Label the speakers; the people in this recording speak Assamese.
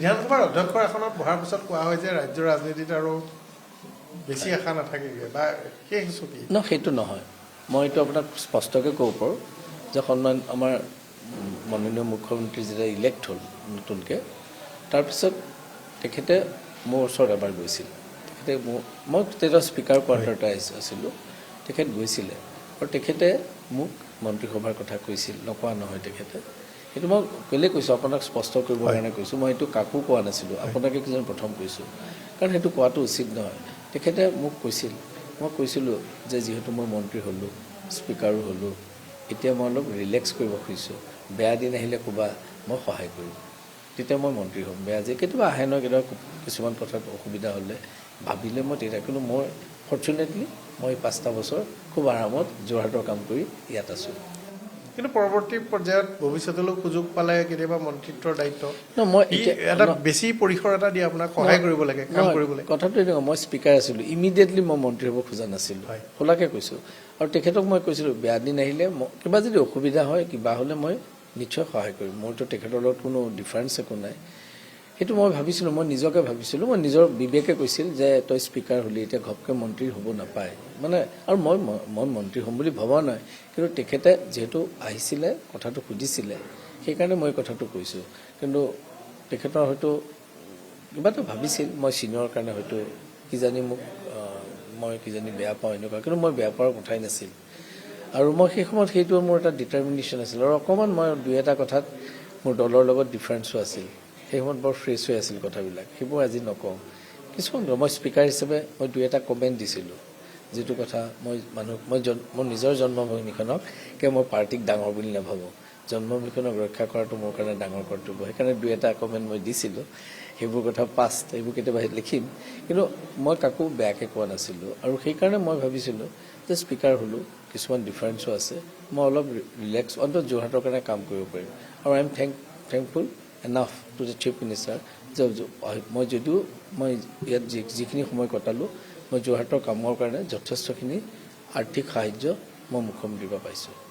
Speaker 1: বিধানসভাৰ অধ্যক্ষৰ আসনত বহাৰ পিছত কোৱা হয় যে ৰাজ্যৰ ৰাজনীতিত আৰু বেছি আশা নাথাকেগৈ বা শেষ ছবি
Speaker 2: ন সেইটো নহয় মই এইটো আপোনাক স্পষ্টকৈ ক'ব পাৰোঁ যে সন্মান আমাৰ মাননীয় মুখ্যমন্ত্ৰী যেতিয়া ইলেক্ট হ'ল নতুনকৈ তাৰপিছত তেখেতে মোৰ ওচৰত এবাৰ গৈছিল তেখেতে মই তেতিয়া স্পীকাৰ কোৱাৰ্টাৰতে আছিলোঁ তেখেত গৈছিলে আৰু তেখেতে মোক মন্ত্ৰীসভাৰ কথা কৈছিল নকোৱা নহয় তেখেতে সেইটো মই কেলৈ কৈছোঁ আপোনাক স্পষ্ট কৰিবৰ কাৰণে কৈছোঁ মই এইটো কাকো কোৱা নাছিলোঁ আপোনাকে কিজন প্ৰথম কৈছোঁ কাৰণ সেইটো কোৱাটো উচিত নহয় তেখেতে মোক কৈছিল মই কৈছিলোঁ যে যিহেতু মই মন্ত্ৰী হ'লোঁ স্পীকাৰো হ'লোঁ এতিয়া মই অলপ ৰিলেক্স কৰিব খুজিছোঁ বেয়া দিন আহিলে ক'বা মই সহায় কৰিম তেতিয়া মই মন্ত্ৰী হ'ম বেয়া যে কেতিয়াবা আহে নহয় কেতিয়াবা কিছুমান কথাত অসুবিধা হ'লে ভাবিলে মই তেতিয়া কিন্তু মই ফৰ্চুনেটলি মই 5টা বছৰ খুব আৰামত যোৰহাটৰ কাম কৰি ইয়াত আছোঁ
Speaker 1: কিন্তু পৰৱৰ্তী পৰ্যায়ত ভৱিষ্যতলৈ সুযোগ পালে কেতিয়াবা মন্ত্ৰিত্বৰ দায়িত্ব
Speaker 2: মই
Speaker 1: এটা বেছি পৰিসৰ এটা দি আপোনাক সহায় কৰিব লাগে কাম কৰিব লাগে
Speaker 2: কথাটো এনেকুৱা মই স্পীকাৰ আছিলোঁ ইমিডিয়েটলি মই মন্ত্ৰী হ'ব খোজা নাছিলোঁ খোলাকৈ কৈছোঁ আৰু তেখেতক মই কৈছিলোঁ বেয়া দিন আহিলে কিবা যদি অসুবিধা হয় কিবা হ'লে মই নিশ্চয় সহায় কৰিম মোৰতো তেখেতৰ লগত কোনো ডিফাৰেঞ্চ একো নাই সেইটো মই ভাবিছিলোঁ মই নিজকে ভাবিছিলোঁ মই নিজৰ বিবেকে কৈছিল যে তই স্পীকাৰ হ'লি এতিয়া ঘপকৈ মন্ত্ৰী হ'ব নাপায় মানে আৰু মই মন্ত্ৰী হ'ম বুলি ভবা নাই কিন্তু তেখেতে যিহেতু আহিছিলে কথাটো সুধিছিলে সেইকাৰণে মই কথাটো কৈছোঁ কিন্তু তেখেতৰ হয়তো কিবা এটা ভাবিছিল মই চিনিয়ৰ কাৰণে হয়তো কিজানি মোক মই কিজানি বেয়া পাওঁ এনেকুৱা কিন্তু মই বেয়া পোৱাৰ কথাই নাছিল আৰু মই সেই সময়ত সেইটো মোৰ এটা ডিটাৰমিনেশ্যন আছিল আৰু অকণমান মই দুই এটা কথাত মোৰ দলৰ লগত ডিফাৰেঞ্চো আছিল সেই সময়ত বৰ ফ্ৰেছ হৈ আছিল কথাবিলাক সেইবোৰ আজি নকওঁ কিছুমান মই স্পীকাৰ হিচাপে মই দুই এটা কমেণ্ট দিছিলোঁ যিটো কথা মই মোৰ নিজৰ জন্মভূমিখনক মই পাৰ্টিক ডাঙৰ বুলি নাভাবোঁ জন্মভূমিখনক ৰক্ষা কৰাটো মোৰ কাৰণে ডাঙৰ কৰ্তব্য সেইকাৰণে দুই এটা কমেণ্ট মই দিছিলোঁ সেইবোৰ কথা পাষ্ট এইবোৰ কেতিয়াবা লিখিম কিন্তু মই কাকো বেয়াকৈ কোৱা নাছিলোঁ আৰু সেইকাৰণে মই ভাবিছিলোঁ যে স্পীকাৰ হ'লোঁ কিছুমান ডিফাৰেঞ্চো আছে মই অলপ ৰিলেক্স অন্তত যোৰহাটৰ কাৰণে কাম কৰিব পাৰিম আৰু I am thankful enough to the chief minister যে মই যদিও মই ইয়াত যিখিনি সময় কটালোঁ মই যোৰহাটৰ কামৰ কাৰণে যথেষ্টখিনি আৰ্থিক সাহাৰ্য মই মুখ্যমন্ত্ৰীৰ পৰা পাইছোঁ